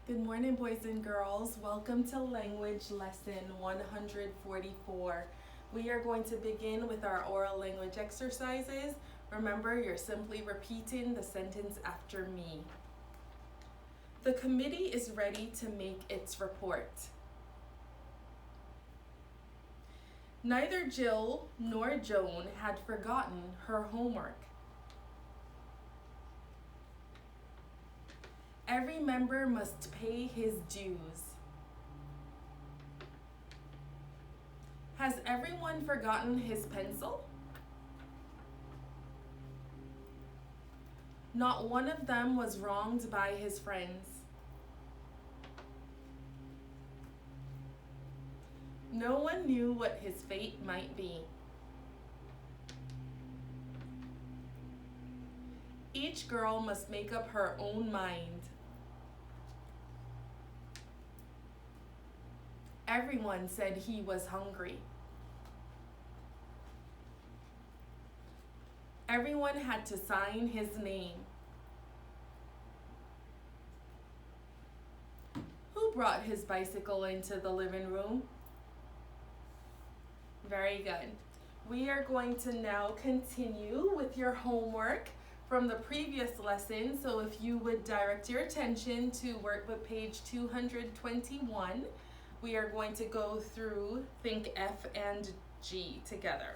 Good morning, boys and girls. Welcome to language lesson 144. We are going to begin with our oral language exercises. Remember, you're simply repeating the sentence after me. The committee is ready to make its report. Neither Jill nor Joan had forgotten her homework. Every member must pay his dues. Has everyone forgotten his pencil? Not one of them was wronged by his friends. No one knew what his fate might be. Each girl must make up her own mind. Everyone said he was hungry. Everyone had to sign his name. Who brought his bicycle into the living room? Very good. We are going to now continue with your homework from the previous lesson. So if you would direct your attention to workbook page 221, we are going to go through Think F and G together.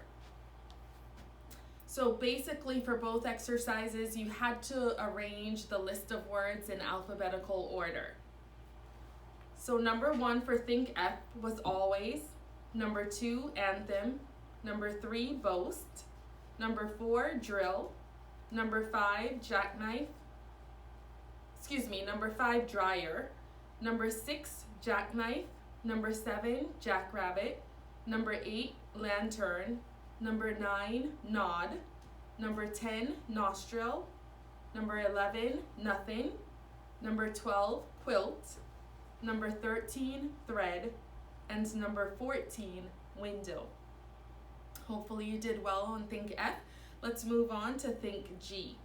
So basically for both exercises, you had to arrange the list of words in alphabetical order. So number 1 for Think F was always. Number 2, anthem. Number 3, boast. Number 4, drill. Number 5, jackknife. Number 5, dryer. Number 6, jackknife. Number 7, jackrabbit. Number 8, lantern. Number 9, nod. Number 10, nostril. Number 11, nothing. Number 12, quilt. Number 13, thread. And number 14, window. Hopefully you did well on Think F. Let's move on to Think G.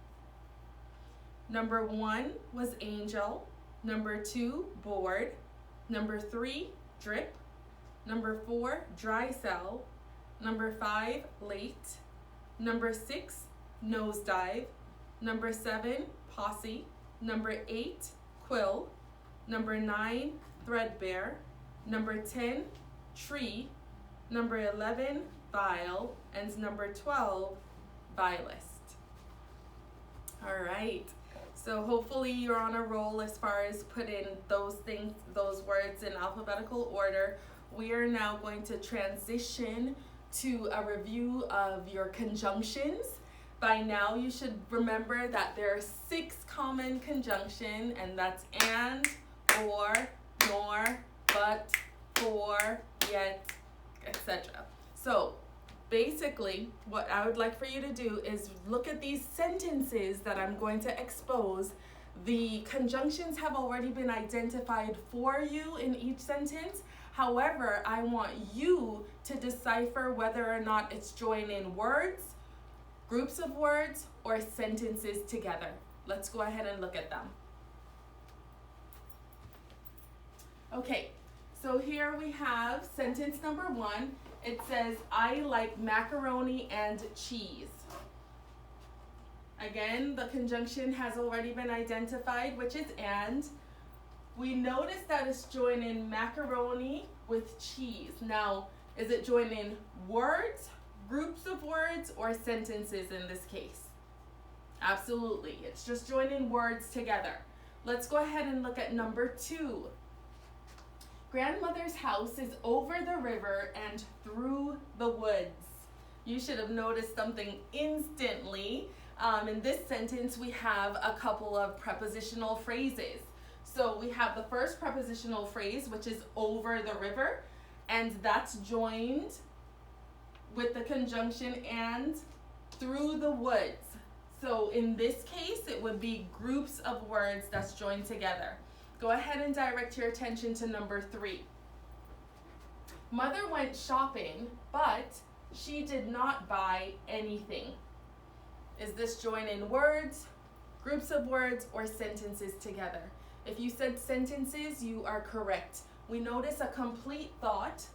Number 1 was angel. Number 2, board. Number 3, drip. Number 4, dry cell. Number 5, late. Number 6, nosedive. Number 7, posse. Number 8, quill. Number 9, threadbare. Number 10, tree. Number 11, vial. And number 12, violist. All right. So hopefully you're on a roll as far as putting those words in alphabetical order. We are now going to transition to a review of your conjunctions. By now you should remember that there are 6 common conjunctions, and that's and, or, nor, but, for, yet, etc. So basically, what I would like for you to do is look at these sentences that I'm going to expose. The conjunctions have already been identified for you in each sentence. However, I want you to decipher whether or not it's joining words, groups of words, or sentences together. Let's go ahead and look at them. Okay, so here we have sentence number 1. It says, I like macaroni and cheese. Again, the conjunction has already been identified, which is and. We notice that it's joining macaroni with cheese. Now, is it joining words, groups of words, or sentences in this case? Absolutely, it's just joining words together. Let's go ahead and look at number 2. Grandmother's house is over the river and through the woods. You should have noticed something instantly. In this sentence, we have a couple of prepositional phrases. So we have the first prepositional phrase, which is over the river, and that's joined with the conjunction and through the woods. So in this case, it would be groups of words that's joined together. Go ahead and direct your attention to number 3. Mother went shopping, but she did not buy anything. Is this joining words, groups of words, or sentences together? If you said sentences, you are correct. We notice a complete thought.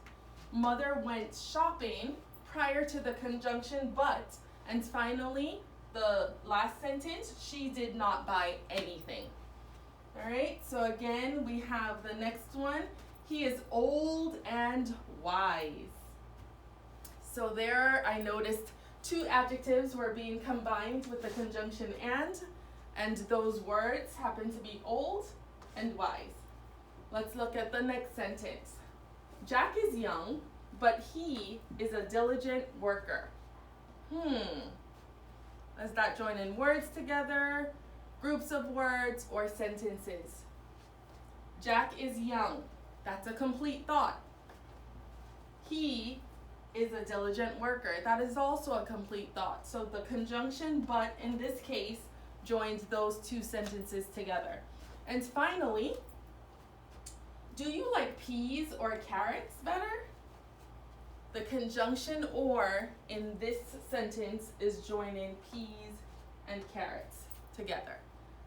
Mother went shopping prior to the conjunction but, and finally, the last sentence, she did not buy anything. All right, so again, we have the next one. He is old and wise. So there I noticed two adjectives were being combined with the conjunction and those words happen to be old and wise. Let's look at the next sentence. Jack is young, but he is a diligent worker. Does that join in words together, groups of words, or sentences? Jack is young. That's a complete thought. He is a diligent worker. That is also a complete thought. So the conjunction but in this case joins those two sentences together. And finally, do you like peas or carrots better? The conjunction or in this sentence is joining peas and carrots together,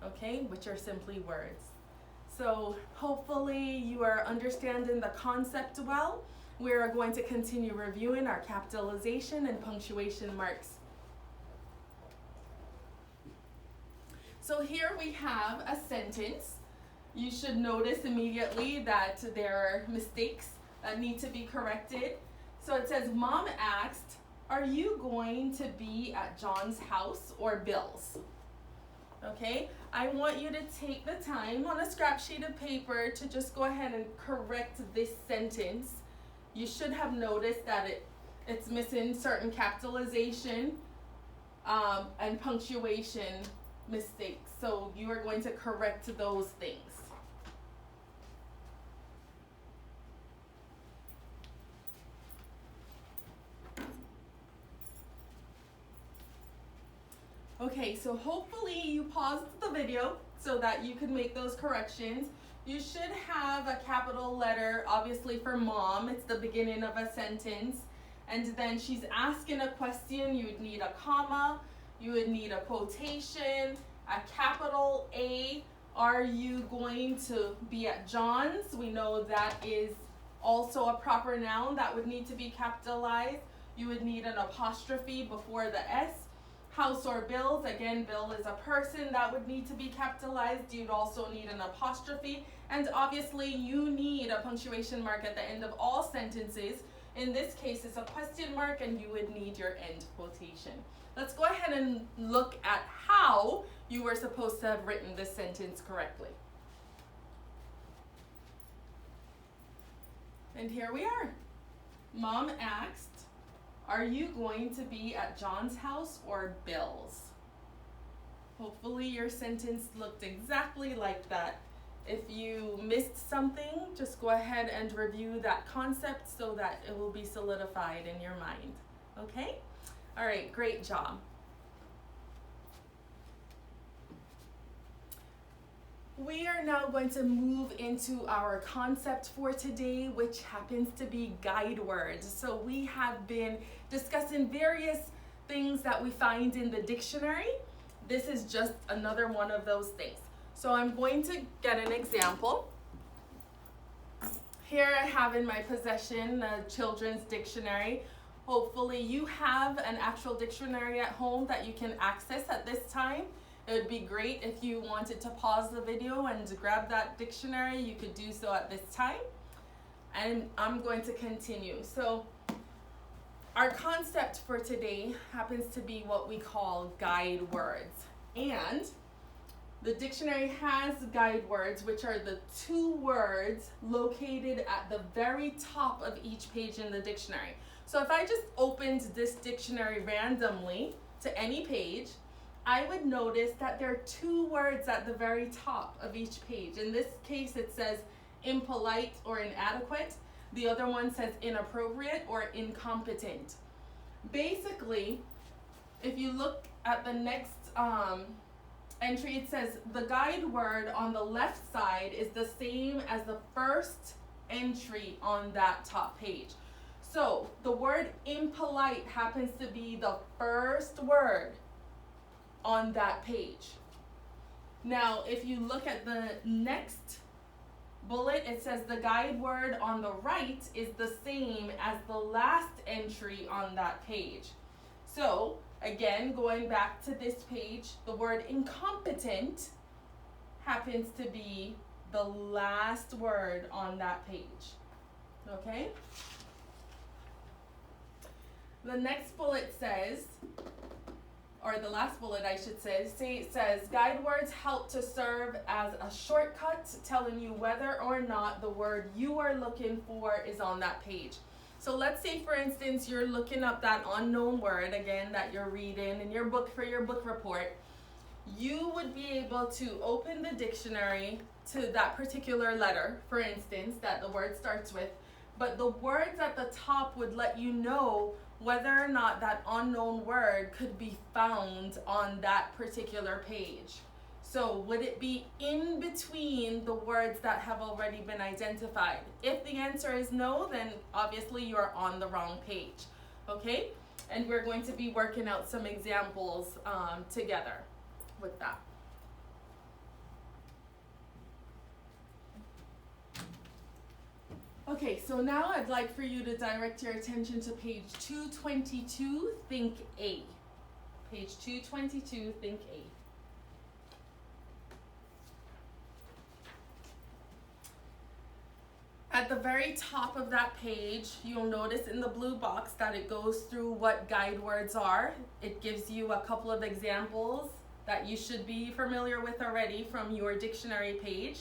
okay, which are simply words. So hopefully you are understanding the concept well. We are going to continue reviewing our capitalization and punctuation marks. So here we have a sentence. You should notice immediately that there are mistakes that need to be corrected. So it says, Mom asked, are you going to be at John's house or Bill's? Okay, I want you to take the time on a scrap sheet of paper to just go ahead and correct this sentence. You should have noticed that it's missing certain capitalization and punctuation mistakes. So you are going to correct those things. Okay, so hopefully you paused the video so that you could make those corrections. You should have a capital letter, obviously for mom. It's the beginning of a sentence. And then she's asking a question. You would need a comma. You would need a quotation, a capital A. Are you going to be at John's? We know that is also a proper noun that would need to be capitalized. You would need an apostrophe before the S. House or Bill's, again, Bill is a person that would need to be capitalized. You'd also need an apostrophe. And obviously, you need a punctuation mark at the end of all sentences. In this case, it's a question mark, and you would need your end quotation. Let's go ahead and look at how you were supposed to have written this sentence correctly. And here we are. Mom asked, are you going to be at John's house or Bill's? Hopefully your sentence looked exactly like that. If you missed something, just go ahead and review that concept so that it will be solidified in your mind. Okay? All right, great job. We are now going to move into our concept for today, which happens to be guide words. So we have been discussing various things that we find in the dictionary. This is just another one of those things. So I'm going to get an example. Here I have in my possession a children's dictionary. Hopefully you have an actual dictionary at home that you can access at this time. It would be great if you wanted to pause the video and grab that dictionary. You could do so at this time. And I'm going to continue. So our concept for today happens to be what we call guide words. And the dictionary has guide words, which are the two words located at the very top of each page in the dictionary. So if I just opened this dictionary randomly to any page, I would notice that there are two words at the very top of each page. In this case, it says impolite or inadequate. The other one says inappropriate or incompetent. Basically, if you look at the next entry, it says the guide word on the left side is the same as the first entry on that top page. So the word impolite happens to be the first word on that page. Now, if you look at the next bullet, it says the guide word on the right is the same as the last entry on that page. So, again, going back to this page, the word incompetent happens to be the last word on that page. Okay? The next bullet says, or the last bullet I should say, it says, guide words help to serve as a shortcut telling you whether or not the word you are looking for is on that page. So let's say, for instance, you're looking up that unknown word, again, that you're reading in your book for your book report. You would be able to open the dictionary to that particular letter, for instance, that the word starts with, but the words at the top would let you know whether or not that unknown word could be found on that particular page. So would it be in between the words that have already been identified? If the answer is no, then obviously you're on the wrong page, okay? And we're going to be working out some examples together with that. Okay, so now I'd like for you to direct your attention to page 222, think A. Page 222, think A. At the very top of that page, you'll notice in the blue box that it goes through what guide words are. It gives you a couple of examples that you should be familiar with already from your dictionary page.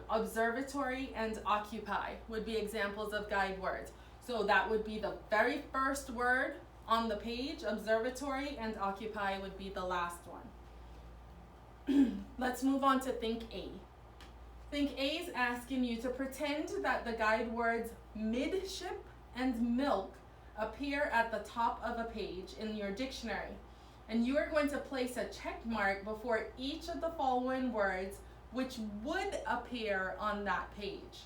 Observatory and occupy would be examples of guide words. So that would be the very first word on the page. Observatory and occupy would be the last one. Let's move on to think A. Think A is asking you to pretend that the guide words midship and milk appear at the top of a page in your dictionary. And you are going to place a check mark before each of the following words which would appear on that page.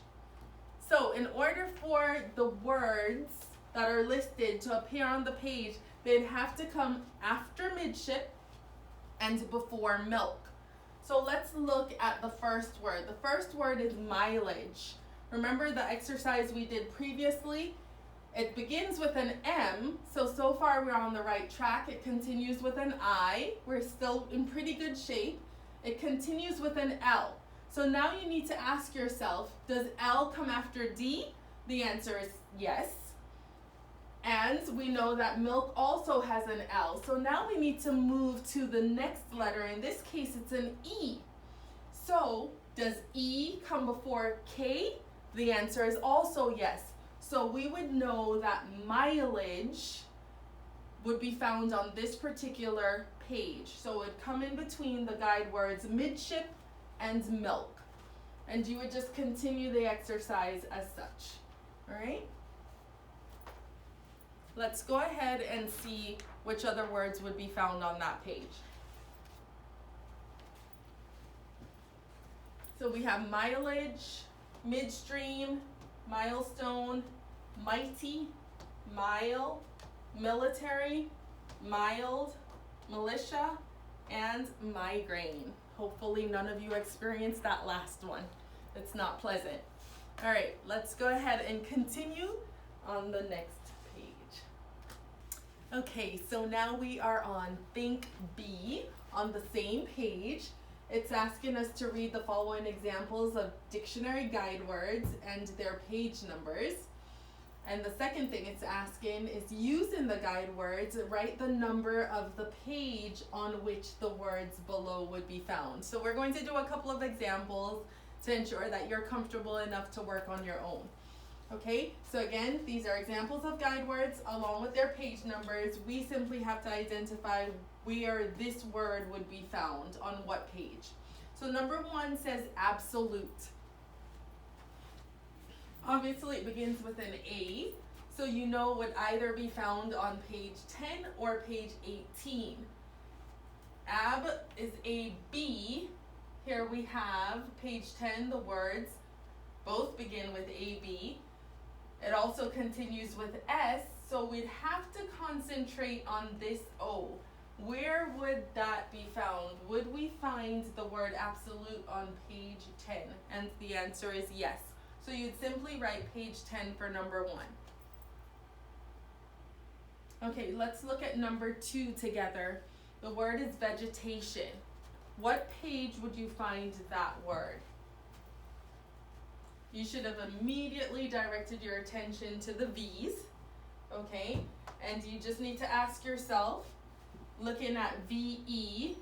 So in order for the words that are listed to appear on the page, they'd have to come after midship and before milk. So let's look at the first word. The first word is mileage. Remember the exercise we did previously? It begins with an M, so far we're on the right track. It continues with an I. We're still in pretty good shape. It continues with an L. So now you need to ask yourself, does L come after D? The answer is yes. And we know that milk also has an L. So now we need to move to the next letter. In this case, it's an E. So does E come before K? The answer is also yes. So we would know that mileage would be found on this particular page. So it would come in between the guide words midship and milk. And you would just continue the exercise as such. All right? Let's go ahead and see which other words would be found on that page. So we have mileage, midstream, milestone, mighty, mile, military, mild, militia, and migraine. Hopefully none of you experienced that last one. It's not pleasant. All right, let's go ahead and continue on the next page. Okay, so now we are on Think B on the same page. It's asking us to read the following examples of dictionary guide words and their page numbers. And the second thing it's asking is, using the guide words, write the number of the page on which the words below would be found. So we're going to do a couple of examples to ensure that you're comfortable enough to work on your own. Okay, so again, these are examples of guide words along with their page numbers. We simply have to identify where this word would be found on what page. So number 1 says absolute. Obviously, it begins with an A, so you know it would either be found on page 10 or page 18. Ab is a B. Here we have page 10, the words both begin with AB. It also continues with S, so we'd have to concentrate on this O. Where would that be found? Would we find the word absolute on page 10? And the answer is yes. So you'd simply write page 10 for number 1. Okay, let's look at number 2 together. The word is vegetation. What page would you find that word? You should have immediately directed your attention to the V's, okay? And you just need to ask yourself, looking at VE,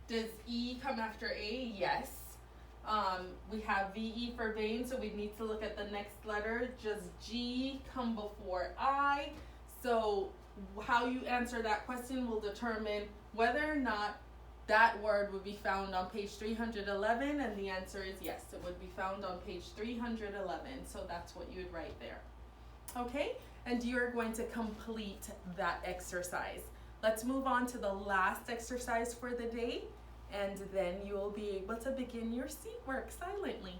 does E come after A? Yes. We have VE for vein, so we need to look at the next letter. Does G come before I? So how you answer that question will determine whether or not that word would be found on page 311, and the answer is yes, it would be found on page 311. So that's what you would write there. Okay, and you're going to complete that exercise. Let's move on to the last exercise for the day, and then you will be able to begin your seat work silently.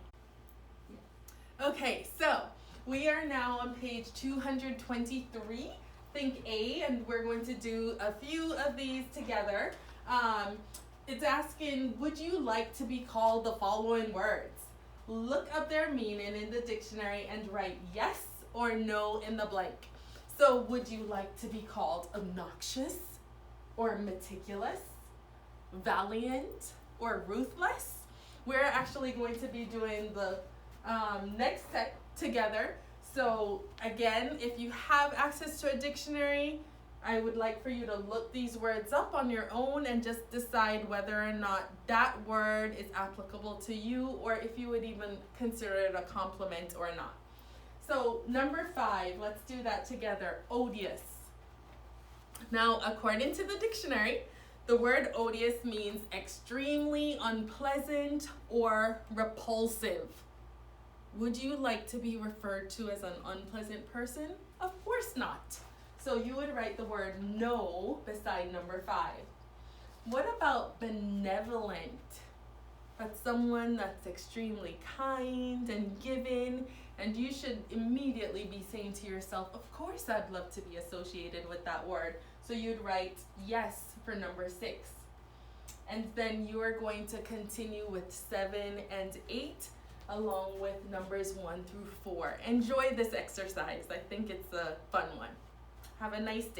Okay, so we are now on page 223. Think A, and we're going to do a few of these together. It's asking, would you like to be called the following words? Look up their meaning in the dictionary and write yes or no in the blank. So would you like to be called obnoxious or meticulous, valiant or ruthless? We're actually going to be doing the next set together. So again, if you have access to a dictionary, I would like for you to look these words up on your own and just decide whether or not that word is applicable to you, or if you would even consider it a compliment or not. So number 5, let's do that together. Odious. Now, according to the dictionary, the word odious means extremely unpleasant or repulsive. Would you like to be referred to as an unpleasant person? Of course not. So you would write the word no beside number 5. What about benevolent? That's someone that's extremely kind and giving, and you should immediately be saying to yourself, of course I'd love to be associated with that word. So you'd write yes for number 6. And then you are going to continue with 7 and 8 along with numbers 1 through 4. Enjoy this exercise. I think it's a fun one. Have a nice day.